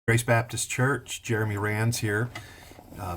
Grace Baptist Church, Jeremy Rands here,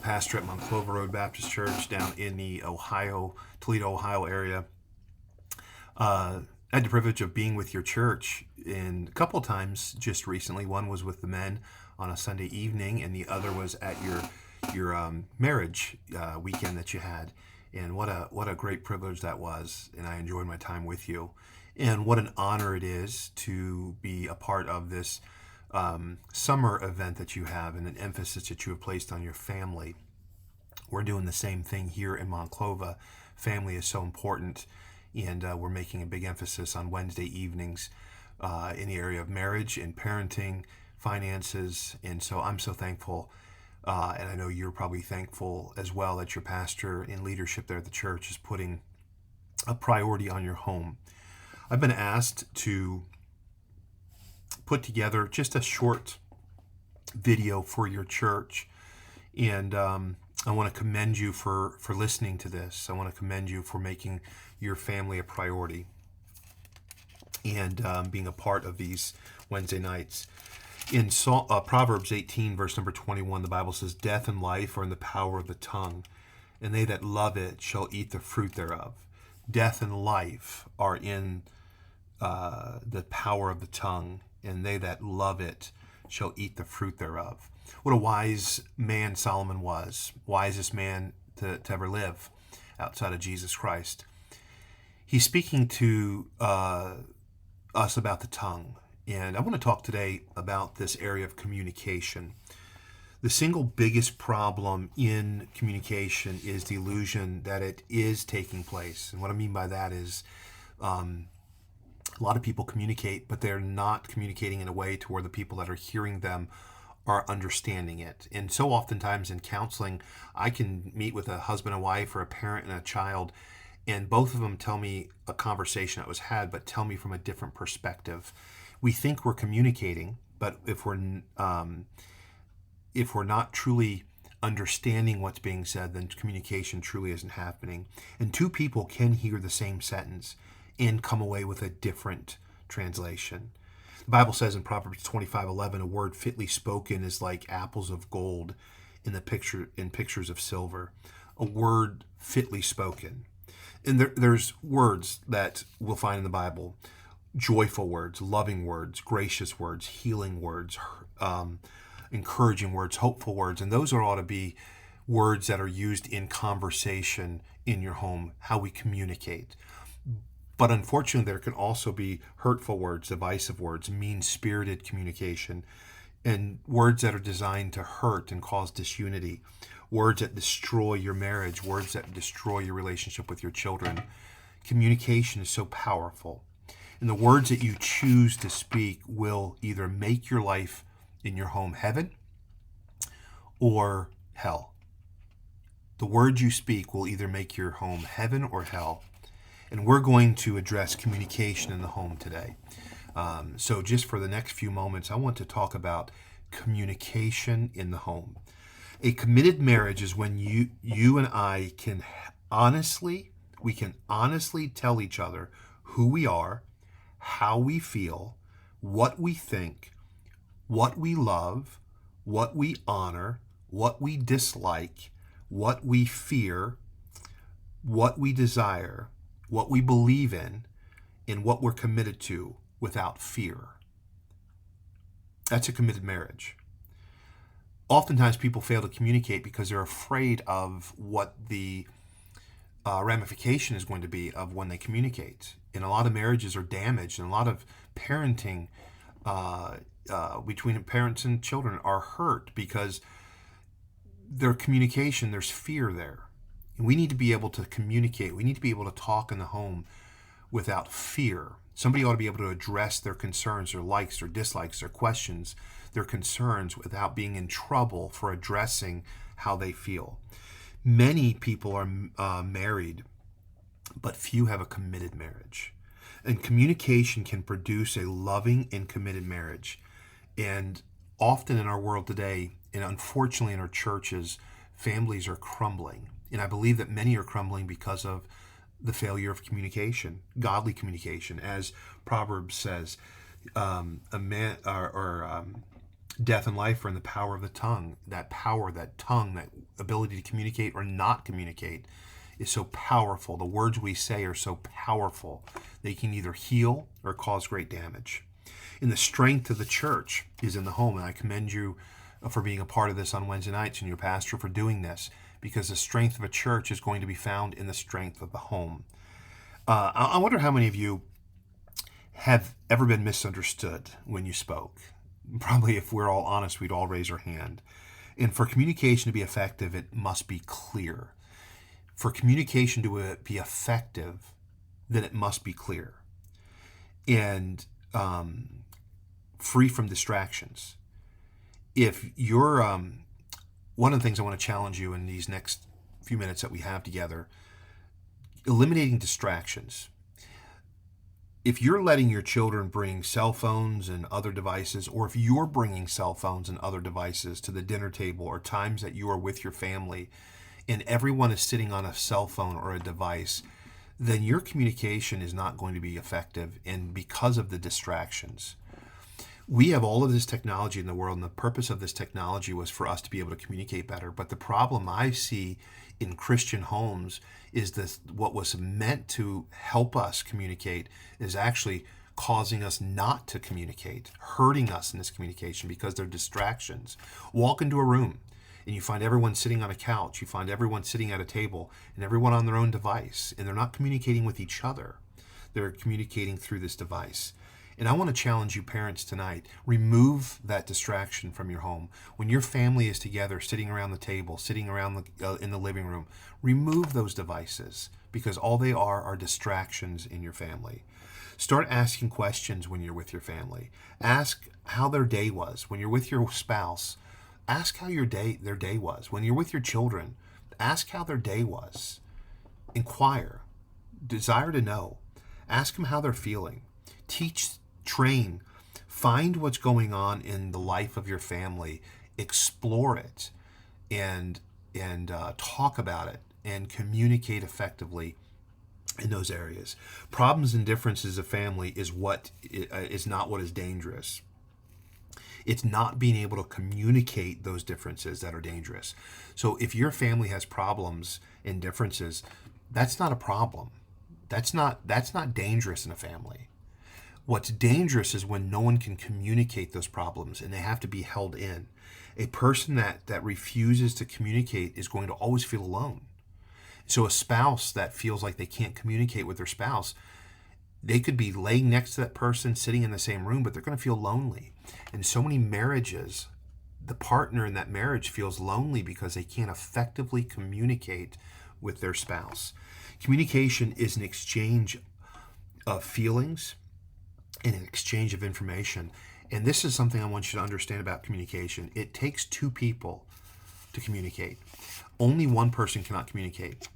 pastor at Monclova Road Baptist Church down in the Toledo, Ohio area. I had the privilege of being with your church in a couple of times just recently. One was with the men on a Sunday evening, and the other was at your marriage weekend that you had. And what a great privilege that was, and I enjoyed my time with you. And what an honor it is to be a part of this summer event that you have, and an emphasis that you have placed on your family. We're doing the same thing here in Monclova. Family is so important, and we're making a big emphasis on Wednesday evenings in the area of marriage and parenting, finances. And so I'm so thankful, and I know you're probably thankful as well, that your pastor in leadership there at the church is putting a priority on your home. I've been asked to put together just a short video for your church, and I want to commend you for listening to this. I want to commend you for making your family a priority and being a part of these Wednesday nights. In Proverbs 18, verse number 21, the Bible says, "Death and life are in the power of the tongue, and they that love it shall eat the fruit thereof." Death and life are in the power of the tongue, and they that love it shall eat the fruit thereof. What a wise man Solomon was, wisest man to ever live outside of Jesus Christ. He's speaking to us about the tongue, and I want to talk today about this area of communication. The single biggest problem in communication is the illusion that it is taking place. And what I mean by that is a lot of people communicate, but they're not communicating in a way to where the people that are hearing them are understanding it. And so oftentimes in counseling, I can meet with a husband and wife, or a parent and a child, and both of them tell me a conversation that was had, but tell me from a different perspective. We think we're communicating, but if we're not truly understanding what's being said, then communication truly isn't happening. And two people can hear the same sentence and come away with a different translation. The Bible says in Proverbs 25:11, "A word fitly spoken is like apples of gold in pictures of silver." A word fitly spoken. And there's words that we'll find in the Bible: joyful words, loving words, gracious words, healing words, encouraging words, hopeful words. And those ought to be words that are used in conversation in your home, how we communicate. But unfortunately, there can also be hurtful words, divisive words, mean-spirited communication, and words that are designed to hurt and cause disunity, words that destroy your marriage, words that destroy your relationship with your children. Communication is so powerful. And the words that you choose to speak will either make your life in your home heaven or hell. The words you speak will either make your home heaven or hell. And we're going to address communication in the home today. So just for the next few moments, I want to talk about communication in the home. A committed marriage is when you and I can honestly tell each other who we are, how we feel, what we think, what we love, what we honor, what we dislike, what we fear, what we desire, what we believe in, and what we're committed to without fear. That's a committed marriage. Oftentimes people fail to communicate because they're afraid of what the ramification is going to be of when they communicate. And a lot of marriages are damaged, and a lot of parenting between parents and children are hurt because their communication, there's fear there. And we need to be able to communicate. We need to be able to talk in the home without fear. Somebody ought to be able to address their concerns, their likes, their dislikes, their questions, their concerns, without being in trouble for addressing how they feel. Many people are married, but few have a committed marriage. And communication can produce a loving and committed marriage. And often in our world today, and unfortunately in our churches, families are crumbling. And I believe that many are crumbling because of the failure of communication, godly communication. As Proverbs says, Death and life are in the power of the tongue. That power, that tongue, that ability to communicate or not communicate is so powerful. The words we say are so powerful. They can either heal or cause great damage. And the strength of the church is in the home. And I commend you for being a part of this on Wednesday nights and your pastor for doing this, because the strength of a church is going to be found in the strength of the home. I wonder how many of you have ever been misunderstood when you spoke. Probably, if we're all honest, we'd all raise our hand. And for communication to be effective, it must be clear. For communication to be effective, then it must be clear and free from distractions. If you're, one of the things I want to challenge you in these next few minutes that we have together, eliminating distractions. If you're letting your children bring cell phones and other devices, or if you're bringing cell phones and other devices to the dinner table or times that you are with your family and everyone is sitting on a cell phone or a device, then your communication is not going to be effective, and because of the distractions. We have all of this technology in the world, and the purpose of this technology was for us to be able to communicate better. But the problem I see in Christian homes is this: what was meant to help us communicate is actually causing us not to communicate, hurting us in this communication because they're distractions. Walk into a room and you find everyone sitting on a couch, you find everyone sitting at a table, and everyone on their own device, and they're not communicating with each other. They're communicating through this device. And I want to challenge you parents tonight, remove that distraction from your home. When your family is together, sitting around the table, sitting around in the living room, remove those devices, because all they are distractions in your family. Start asking questions when you're with your family. Ask how their day was. When you're with your spouse, ask how their day was. When you're with your children, ask how their day was. Inquire. Desire to know. Ask them how they're feeling. Teach, train, find what's going on in the life of your family, explore it, and talk about it, and communicate effectively in those areas. Problems and differences of family is not what is dangerous. It's not being able to communicate those differences that are dangerous. So if your family has problems and differences, that's not a problem. That's not dangerous in a family. What's dangerous is when no one can communicate those problems and they have to be held in. A person that refuses to communicate is going to always feel alone. So a spouse that feels like they can't communicate with their spouse, they could be laying next to that person, sitting in the same room, but they're going to feel lonely. And so many marriages, the partner in that marriage feels lonely because they can't effectively communicate with their spouse. Communication is an exchange of feelings and an exchange of information. And this is something I want you to understand about communication. It takes two people to communicate. Only one person cannot communicate.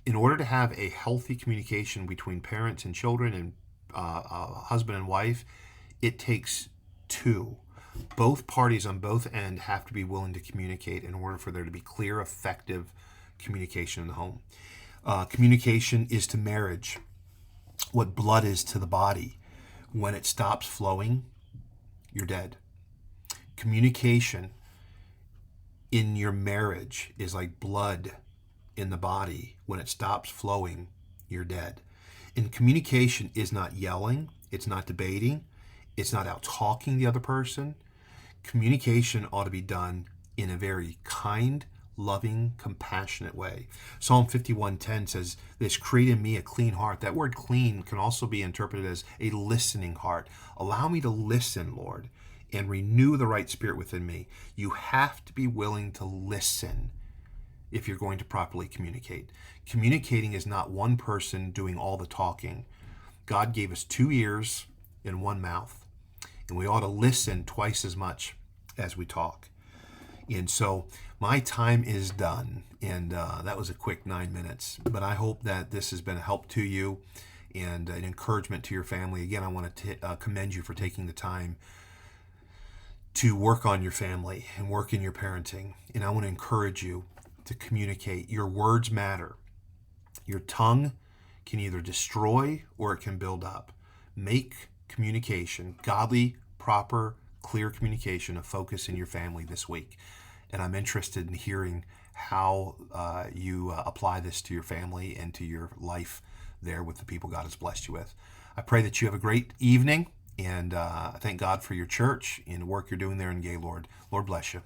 In order to have a healthy communication between parents and children and husband and wife, it takes two. Both parties on both ends have to be willing to communicate in order for there to be clear, effective communication in the home. Communication is to marriage what blood is to the body. When it stops flowing, you're dead. Communication in your marriage is like blood in the body. When it stops flowing, you're dead. And communication is not yelling, it's not debating, it's not out talking the other person. Communication ought to be done in a very kind, loving, compassionate way. Psalm 51:10 says this: create in me a clean heart. That word clean can also be interpreted as a listening heart. Allow me to listen, Lord, and renew the right spirit within me. You have to be willing to listen if you're going to properly communicate. Communicating is not one person doing all the talking. God gave us 2 ears and 1 mouth, and we ought to listen twice as much as we talk. And so my time is done, and that was a quick 9 minutes, but I hope that this has been a help to you and an encouragement to your family. Again, I want to commend you for taking the time to work on your family and work in your parenting. And I want to encourage you to communicate. Your words matter. Your tongue can either destroy or it can build up. Make communication godly, proper, clear communication, a focus in your family this week. And I'm interested in hearing how you apply this to your family and to your life there with the people God has blessed you with. I pray that you have a great evening, and I thank God for your church and the work you're doing there in Gaylord. Lord bless you.